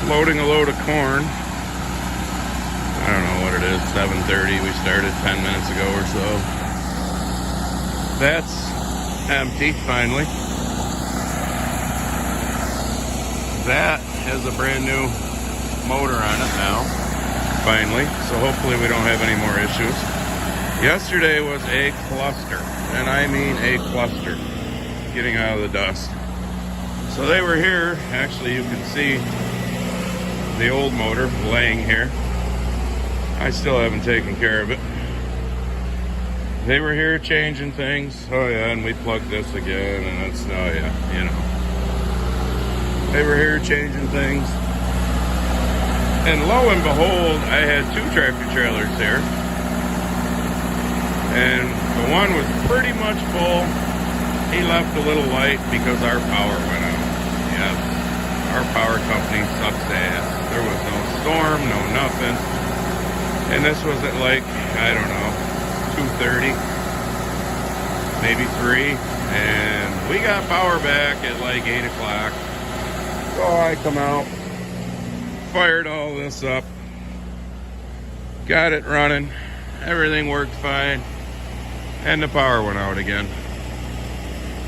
loading a load of corn. I don't know what it is, 7:30. We started 10 minutes ago or so. That's empty, finally. That has a brand new motor on it now, finally. So hopefully we don't have any more issues. Yesterday was a cluster, and I mean a cluster, getting out of the dust. So they were here. Actually, you can see the old motor laying here. I still haven't taken care of it. They were here changing things. Oh yeah, and we plugged this again, and it's, oh yeah, you know. They were here changing things. And lo and behold, I had 2 tractor trailers here. And the one was pretty much full. He left a little light because our power went out. Yeah, our power company sucks ass. There was no storm, no nothing. And this was at like, I don't know, 2:30, maybe 3. And we got power back at like 8 o'clock. So I come out, fired all this up, got it running, everything worked fine, and the power went out again.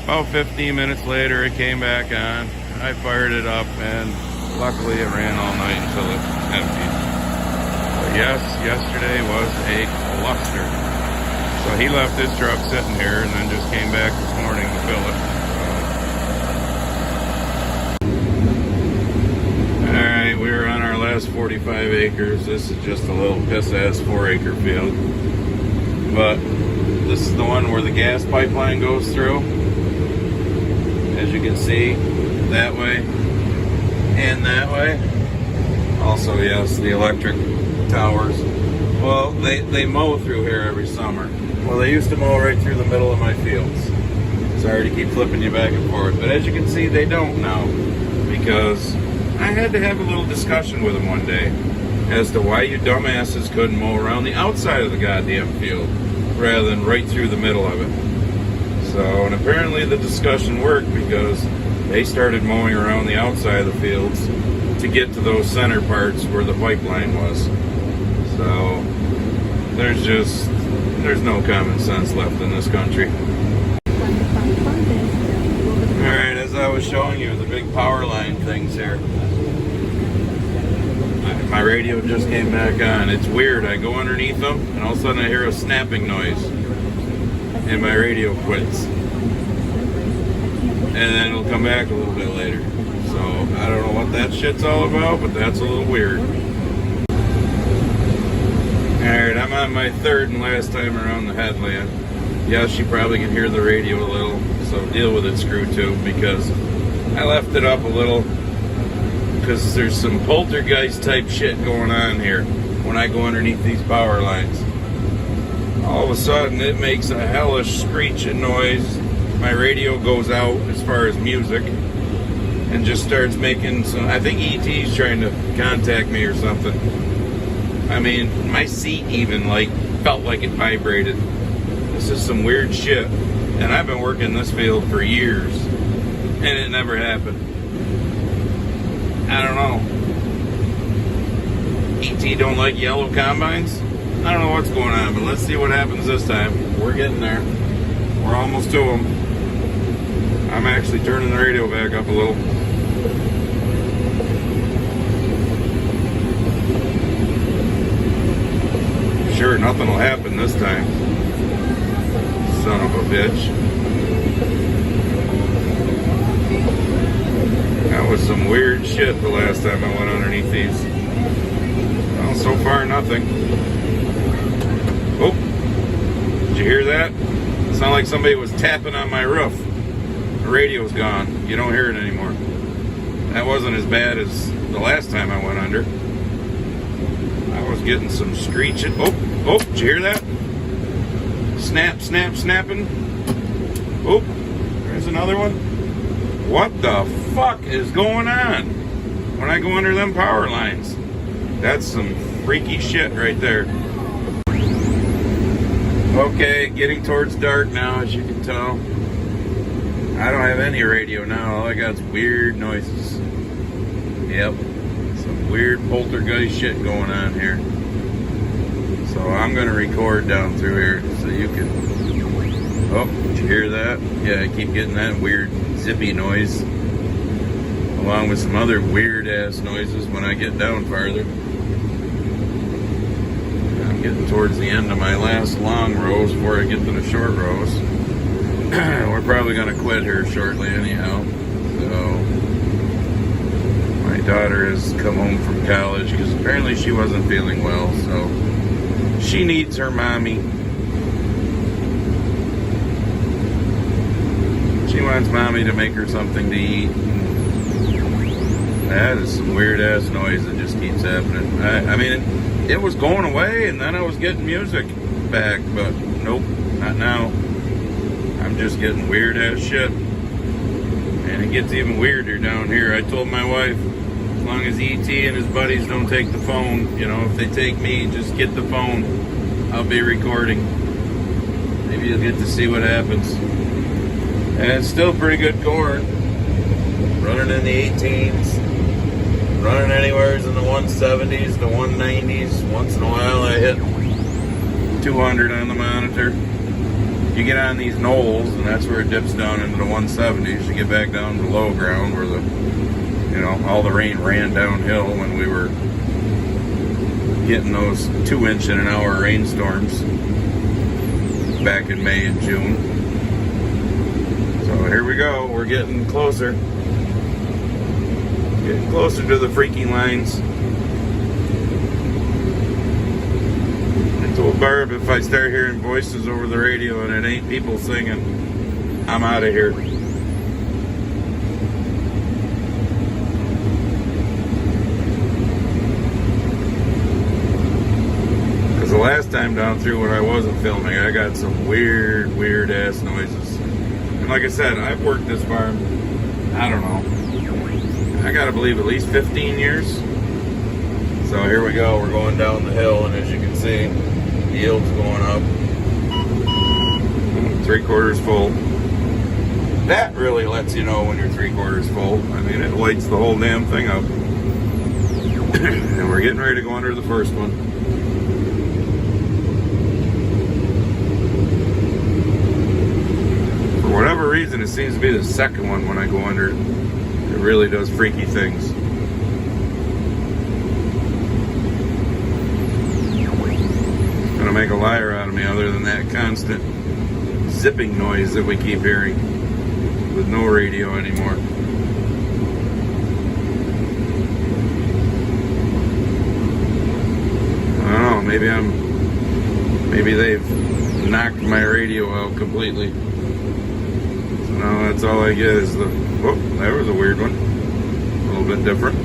About 15 minutes later, it came back on. I fired it up, and luckily it ran all night until it emptied. But yes, yesterday was a cluster. So he left his truck sitting here and then just came back this morning to fill it. Alright, we were on our last 45 acres. This is just a little piss-ass 4-acre field. But this is the one where the gas pipeline goes through. As you can see, that way and that way. Also, yes, the electric towers. Well, they mow through here every summer. Well, they used to mow right through the middle of my fields. Sorry to keep flipping you back and forth, but as you can see, they don't now. Because I had to have a little discussion with them one day as to why you dumbasses couldn't mow around the outside of the goddamn field rather than right through the middle of it. So, and apparently the discussion worked because they started mowing around the outside of the fields to get to those center parts where the pipeline was. So, there's no common sense left in this country. Alright, as I was showing you, the big power line things here. My radio just came back on. It's weird. I go underneath them, and all of a sudden I hear a snapping noise. And my radio quits. And then it'll come back a little bit later. So, I don't know what that shit's all about, but that's a little weird. Alright, I'm on my 3rd and last time around the headland. Yes, you probably can hear the radio a little, so deal with it, screw tube, because I left it up a little because there's some poltergeist type shit going on here when I go underneath these power lines. All of a sudden, it makes a hellish screeching noise. My radio goes out as far as music and just starts making some, I think ET's trying to contact me or something. I mean, my seat even felt like it vibrated. This is some weird shit. And I've been working in this field for years, and it never happened. I don't know. ET don't like yellow combines? I don't know what's going on, but let's see what happens this time. We're getting there. We're almost to them. I'm actually turning the radio back up a little. Sure, nothing will happen this time. Son of a bitch. That was some weird shit the last time I went underneath these. Well, so far nothing. Oh, did you hear that? It sounded like somebody was tapping on my roof. The radio's gone. You don't hear it anymore. That wasn't as bad as the last time I went under. I was getting some screeching. Oh, did you hear that? Snap, snap, snapping. Oh, there's another one. What the fuck is going on when I go under them power lines? That's some freaky shit right there. Okay, getting towards dark now, as you can tell. I don't have any radio now. All I got is weird noises. Yep, some weird poltergeist shit going on here. So I'm gonna record down through here so you can. Oh, did you hear that? Yeah, I keep getting that weird zippy noise, along with some other weird ass noises when I get down farther. I'm getting towards the end of my last long rows before I get to the short rows. We're probably gonna quit here shortly anyhow. So my daughter has come home from college because apparently she wasn't feeling well, so she needs her mommy. She wants mommy to make her something to eat. That is some weird ass noise that just keeps happening. I mean, it was going away and then I was getting music back, but nope, not now. I'm just getting weird ass shit. And it gets even weirder down here. I told my wife, as long as E.T. and his buddies don't take the phone, you know, if they take me, just get the phone. I'll be recording. Maybe you'll get to see what happens. And it's still pretty good corn. Running in the 18s. Running anywhere in the 170s, the 190s. Once in a while I hit 200 on the monitor. You get on these knolls, and that's where it dips down into the 170s. You get back down to low ground where the, you know, all the rain ran downhill when we were getting those 2-inch in an hour rainstorms back in May and June. So here we go. We're getting closer. Getting closer to the freaking lines. I told Barb if I start hearing voices over the radio and it ain't people singing, I'm out of here. Because the last time down through when I wasn't filming, I got some weird ass noises. And like I said, I've worked this farm, I don't know, I gotta believe at least 15 years. So here we go, we're going down the hill, and as you can see, the yield's going up. 3/4 full. That really lets you know when you're 3/4 full. I mean, it lights the whole damn thing up. And we're getting ready to go under the first one. For whatever reason, it seems to be the second one when I go under it. It really does freaky things. Gonna make a liar out of me other than that constant zipping noise that we keep hearing with no radio anymore. I don't know, maybe they've knocked my radio out completely. So now that's all I get is the, oh, that was a weird one. A little bit different.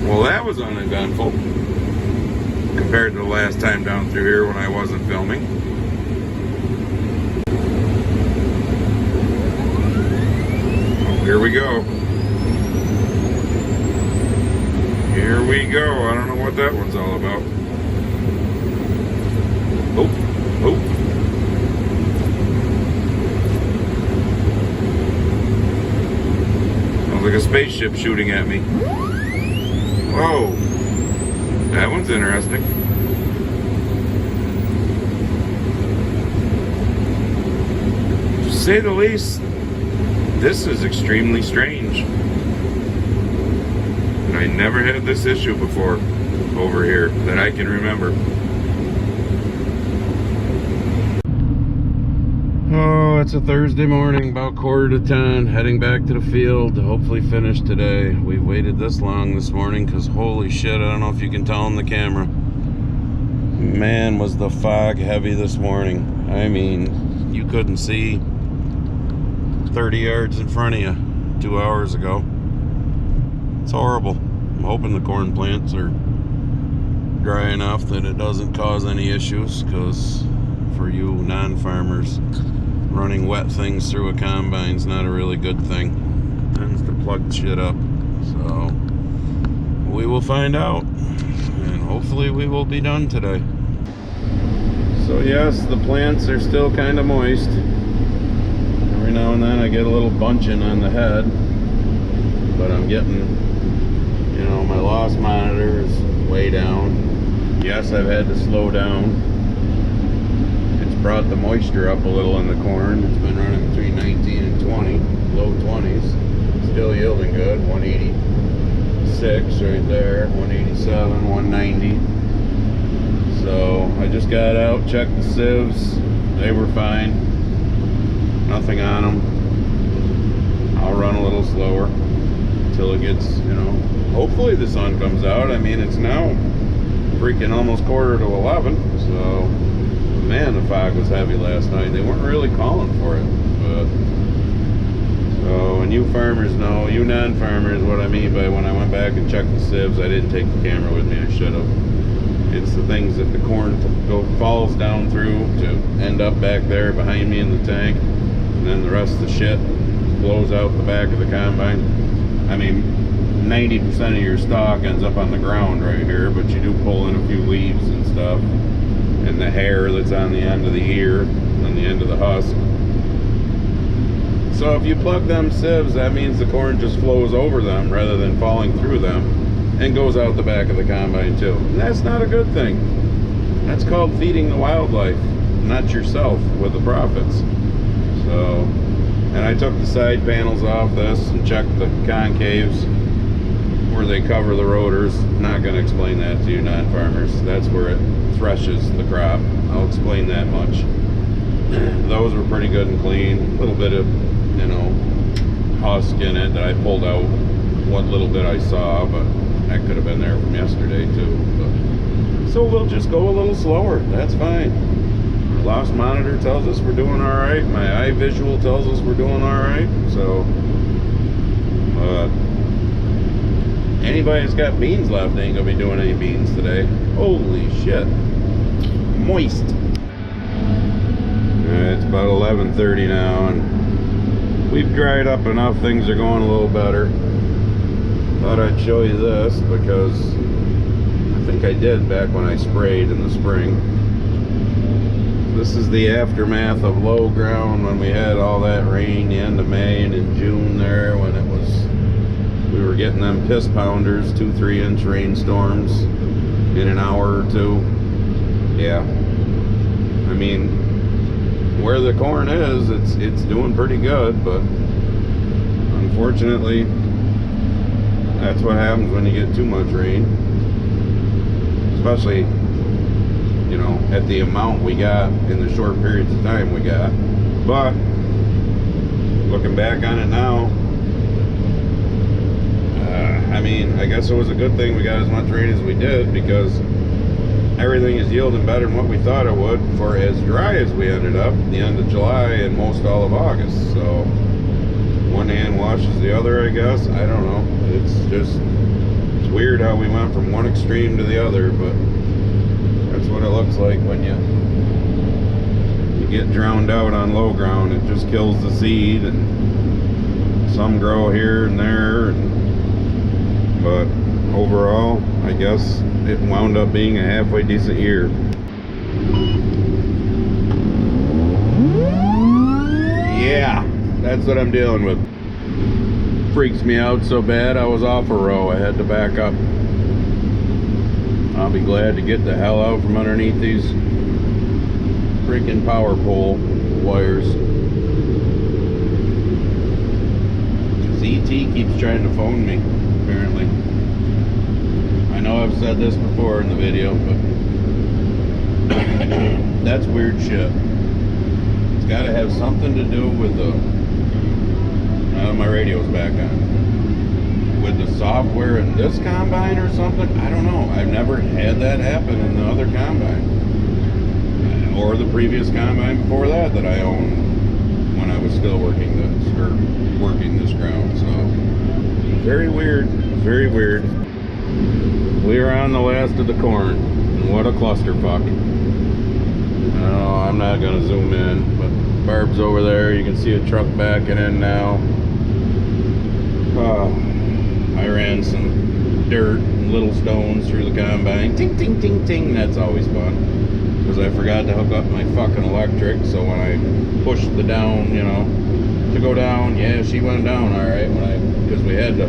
Well, that was uneventful compared to the last time down through here when I wasn't filming. Oh, here we go. Here we go. I don't know what that one's all about. Oh, oh. Sounds like a spaceship shooting at me. Whoa. That one's interesting. To say the least, this is extremely strange. And I never had this issue before over here that I can remember. Oh, it's a Thursday morning, about 9:45, heading back to the field to hopefully finish today. We've waited this long this morning because holy shit, I don't know if you can tell on the camera. Man, was the fog heavy this morning. I mean, you couldn't see 30 yards in front of you 2 hours ago. It's horrible. I'm hoping the corn plants are dry enough that it doesn't cause any issues, because for you non-farmers, running wet things through a combine's not a really good thing. It tends to plug shit up. So we will find out, and hopefully we will be done today. So yes, the plants are still kind of moist. Every now and then I get a little bunching on the head, but I'm getting know, my loss monitor is way down. Yes, I've had to slow down. It's brought the moisture up a little in the corn. It's been running between 19 and 20, low 20s. Still yielding good, 186 right there, 187, 190. So I just got out, checked the sieves. They were fine. Nothing on them. I'll run a little slower until it gets, you know, hopefully the sun comes out. I mean, it's now freaking almost quarter to 11. So, man, the fog was heavy last night. They weren't really calling for it. But, so, and you farmers know, you non-farmers, what I mean by when I went back and checked the sieves, I didn't take the camera with me. I should have. It's the things that the corn falls down through to end up back there behind me in the tank. And then the rest of the shit blows out the back of the combine. I mean, 90% of your stock ends up on the ground right here, but you do pull in a few leaves and stuff. And the hair that's on the end of the ear, on the end of the husk. So if you plug them sieves, that means the corn just flows over them rather than falling through them. And goes out the back of the combine too. And that's not a good thing. That's called feeding the wildlife, not yourself with the profits. So, and I took the side panels off this and checked the concaves where they cover the rotors. I'm not going to explain that to you non-farmers. That's where it threshes the crop. I'll explain that much. Those were pretty good and clean. A little bit of, you know, husk in it that I pulled out what little bit I saw, but that could have been there from yesterday too. But, so we'll just go a little slower. That's fine. Loss monitor tells us we're doing all right. My eye visual tells us we're doing all right. So, anybody that's got beans left ain't gonna be doing any beans today. Holy shit! Moist. It's about 11:30 now, and we've dried up enough. Things are going a little better. Thought I'd show you this because I think I did back when I sprayed in the spring. This is the aftermath of low ground when we had all that rain the end of May and in June there when it was, we were getting them piss pounders, 2-3 inch rainstorms in an hour or two. Yeah. I mean, where the corn is, it's doing pretty good, but unfortunately, that's what happens when you get too much rain. Especially, you know, at the amount we got in the short periods of time we got. But, looking back on it now, I mean, I guess it was a good thing we got as much rain as we did because everything is yielding better than what we thought it would for as dry as we ended up the end of July and most all of August. So, one hand washes the other, I guess. I don't know. It's just, it's weird how we went from one extreme to the other, but that's what it looks like when you get drowned out on low ground. It just kills the seed, and some grow here and there, but overall, I guess it wound up being a halfway decent year. Yeah, that's what I'm dealing with. Freaks me out so bad I was off a row. I had to back up. I'll be glad to get the hell out from underneath these freaking power pole wires. Because ET keeps trying to phone me, apparently. I know I've said this before in the video, but that's weird shit. It's got to have something to do with the... my radio's back on. With the software in this combine or something? I don't know. I've never had that happen in the other combine. Or the previous combine before that I owned when I was still working this ground. So, very weird. Very weird. We're on the last of the corn. And what a clusterfuck. Oh, I'm not going to zoom in, but Barb's over there. You can see a truck backing in now. I ran some dirt and little stones through the combine. Ting, ting, ting, ting. That's always fun. Because I forgot to hook up my fucking electric, so when I pushed the down, you know, to go down. Yeah, she went down all right because we had to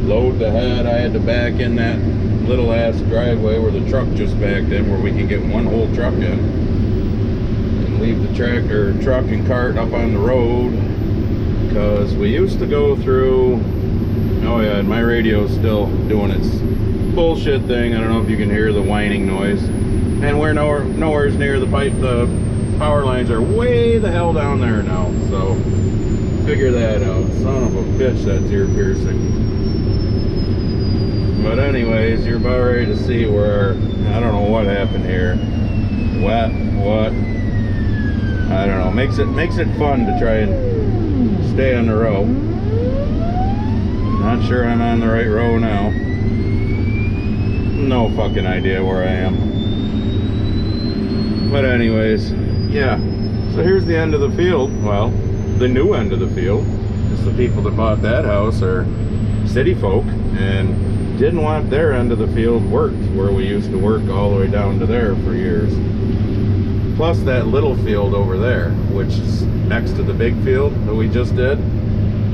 load the head. I had to back in that little ass driveway where the truck just backed in, where we could get one whole truck in and leave the truck and cart up on the road, because we used to go through. Oh yeah, and my radio's still doing its bullshit thing. I don't know if you can hear the whining noise, and we're nowhere's near the pipe. The power lines are way the hell down there now, so figure that out. Son of a bitch, that's ear piercing. But anyways, you're about ready to see where, I don't know what happened here. What? I don't know. Makes it fun to try and stay on the row. Not sure I'm on the right row now. No fucking idea where I am. But anyways, yeah. So here's the end of the field. Well, the new end of the field. Because the people that bought that house are city folk and didn't want their end of the field worked, where we used to work all the way down to there for years. Plus that little field over there, which is next to the big field that we just did.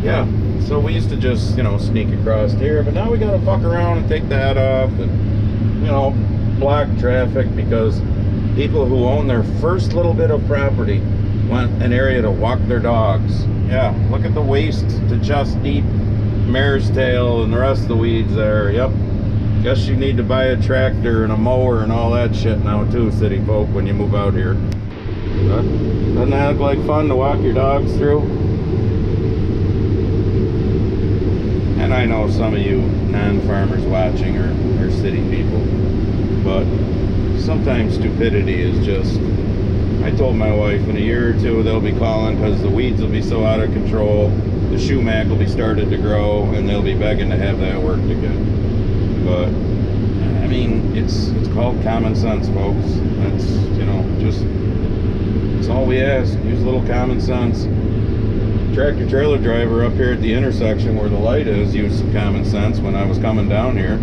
Yeah, so we used to just, sneak across here, but now we gotta fuck around and take that off and, block traffic, because people who own their first little bit of property want an area to walk their dogs. Yeah, look at the waist to chest deep mare's tail and the rest of the weeds there. Yep, guess you need to buy a tractor and a mower and all that shit now too, city folk, when you move out here. Doesn't that look like fun to walk your dogs through? And I know some of you non-farmers watching are city people, but sometimes stupidity is just, I told my wife in a year or two they'll be calling because the weeds will be so out of control, the sumac will be started to grow, and they'll be begging to have that worked again. But I mean, it's called common sense, folks. That's, that's all we ask. Use a little common sense. Tractor trailer driver up here at the intersection where the light is used some common sense. When I was coming down here,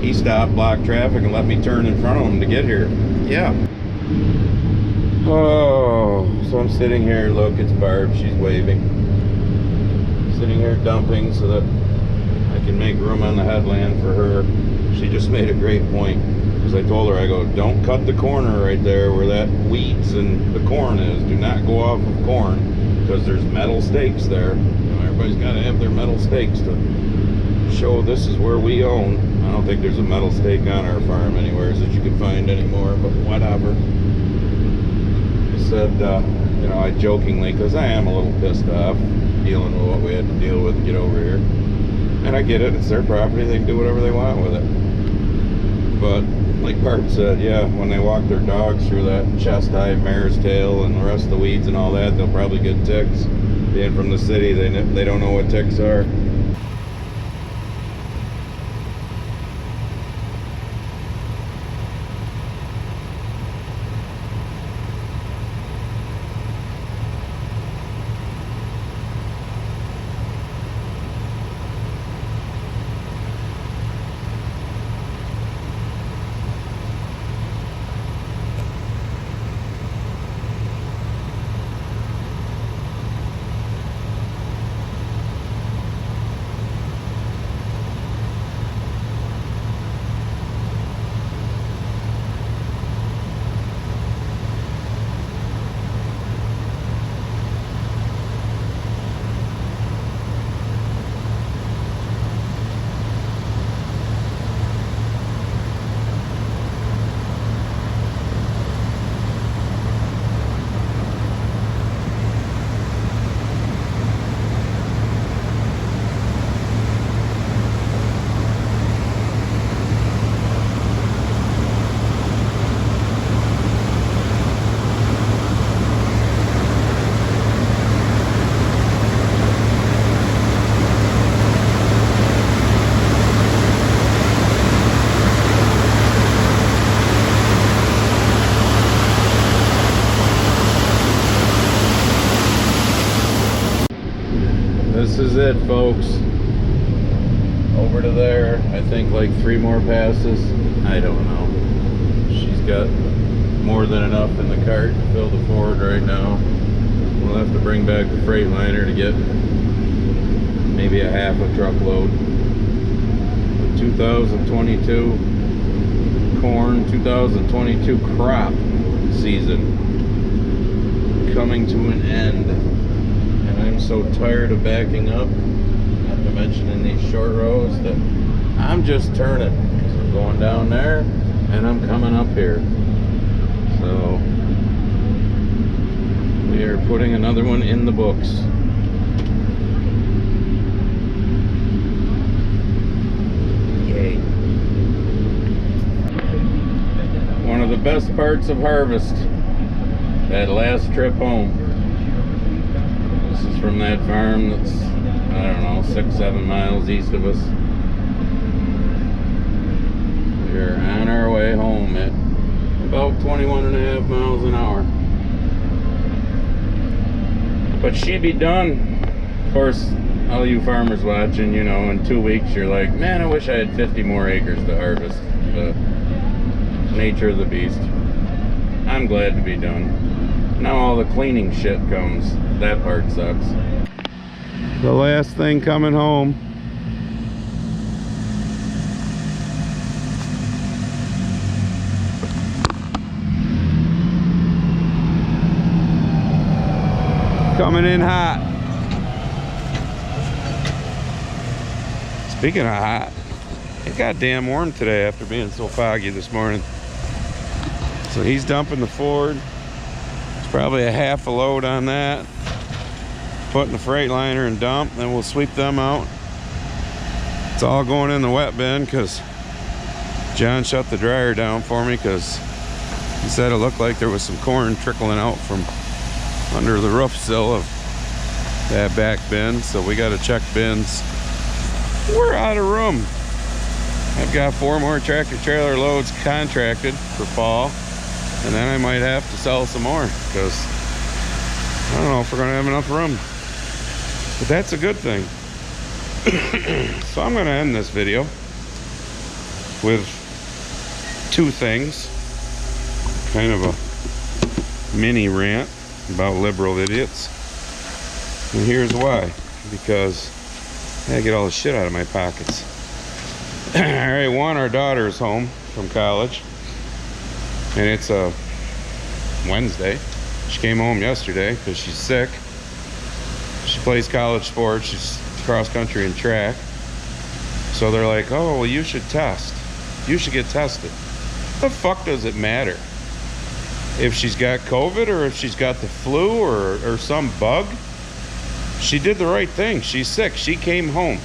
he stopped, blocked traffic, and let me turn in front of him to get here. Yeah. Oh, so I'm sitting here. Look, it's Barb. She's waving. Sitting here dumping so that I can make room on the headland for her. She just made a great point, because I told her, I go, don't cut the corner right there where that weeds and the corn is. Do not go off of corn, because there's metal stakes there. Everybody's got to have their metal stakes to show this is where we own. I don't think there's a metal stake on our farm anywhere that you can find anymore, but whatever. I said, I jokingly, because I am a little pissed off dealing with what we had to deal with to get over here. And I get it, it's their property, they can do whatever they want with it. But, like Bart said, yeah, when they walk their dogs through that chest-high mare's tail and the rest of the weeds and all that, they'll probably get ticks. Being from the city, they don't know what ticks are. This is it, folks. Over to there. I think like 3 more passes. I don't know. She's got more than enough in the cart to fill the Ford right now. We'll have to bring back the Freightliner to get maybe a half a truckload. 2022 corn, 2022 crop season coming to an end, and I'm so tired of backing up, not to mention in these short rows, that I'm just turning because I'm going down there and I'm coming up here. So we are putting another one in the books. Yay. One of the best parts of harvest, that last trip home. This is from that farm that's, I don't know, 6-7 miles east of us. We're on our way home at about 21.5 miles an hour. But she'd be done. Of course, all you farmers watching, you know, in 2 weeks you're like, man, I wish I had 50 more acres to harvest. But nature of the beast. I'm glad to be done. Now all the cleaning shit comes. That part sucks. The last thing coming home. Coming in hot. Speaking of hot, it got damn warm today after being so foggy this morning. So he's dumping the Ford. It's probably a half a load on that. Putting the Freightliner and dump, then we'll sweep them out. It's all going in the wet bin because John shut the dryer down for me because he said it looked like there was some corn trickling out from under the roof sill of that back bin. So we got to check bins. We're out of room. I've got 4 more tractor trailer loads contracted for fall. And then I might have to sell some more because I don't know if we're going to have enough room. But that's a good thing. So I'm going to end this video with 2 things. Kind of a mini rant about liberal idiots. And here's why. Because I gotta get all the shit out of my pockets. Alright, one, our daughter's home from college. And it's a Wednesday. She came home yesterday because she's sick. She plays college sports. She's cross country and track. So they're like, oh, well, you should test. You should get tested. What the fuck does it matter? If she's got COVID or if she's got the flu or some bug? She did the right thing. She's sick. She came home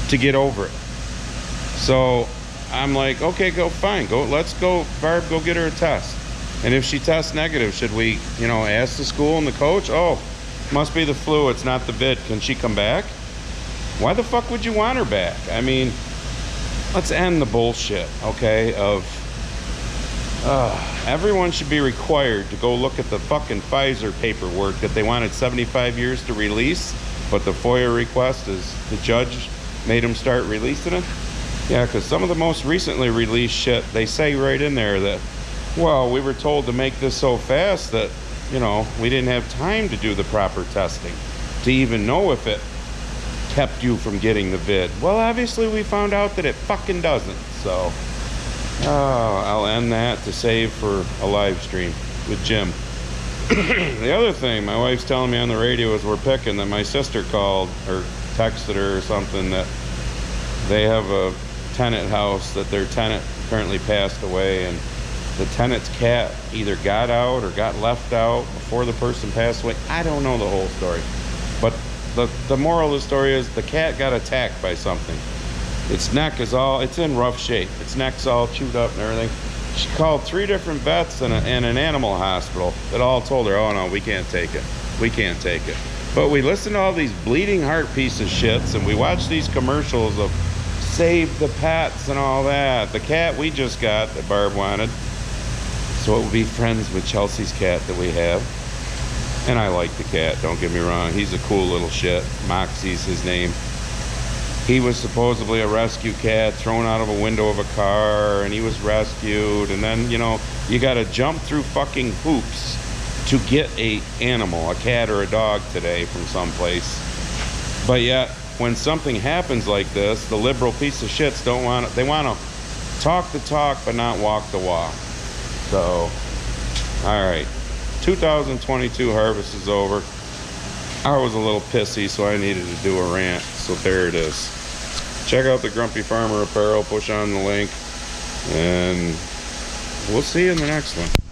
to get over it. So I'm like, okay, go, fine. Go, let's go, Barb, go get her a test. And if she tests negative, should we, you know, ask the school and the coach? Oh, must be the flu. It's not the vid. Can she come back? Why the fuck would you want her back? I mean, let's end the bullshit, okay, of everyone should be required to go look at the fucking Pfizer paperwork that they wanted 75 years to release, but the FOIA request is the judge made them start releasing it. Yeah, because some of the most recently released shit, they say right in there that, well, we were told to make this so fast that, you know, we didn't have time to do the proper testing to even know if it kept you from getting the vid. Well, obviously we found out that it fucking doesn't, so I'll end that to save for a live stream with Jim. The other thing my wife's telling me on the radio as we're picking that my sister called or texted her or something that they have a tenant house that their tenant currently passed away, and the tenant's cat either got out or got left out before the person passed away. I don't know the whole story, but the moral of the story is the cat got attacked by something. Its neck is all, it's in rough shape. Its neck's all chewed up and everything. She called 3 different vets and an animal hospital that all told her, oh no, we can't take it. We can't take it. But we listen to all these bleeding heart piece of shits and we watch these commercials of save the pets and all that. The cat we just got that Barb wanted, so it will be friends with Chelsea's cat that we have. And I like the cat, don't get me wrong. He's a cool little shit. Moxie's his name. He was supposedly a rescue cat thrown out of a window of a car, and he was rescued. And then, you know, you got to jump through fucking hoops to get a animal, a cat or a dog today from someplace. But yet, when something happens like this, the liberal piece of shits don't want it. They want to talk the talk, but not walk the walk. So, all right, 2022 harvest is over. I was a little pissy, so I needed to do a rant. So there it is. Check out the Grumpy Farmer apparel. Push on the link, and we'll see you in the next one.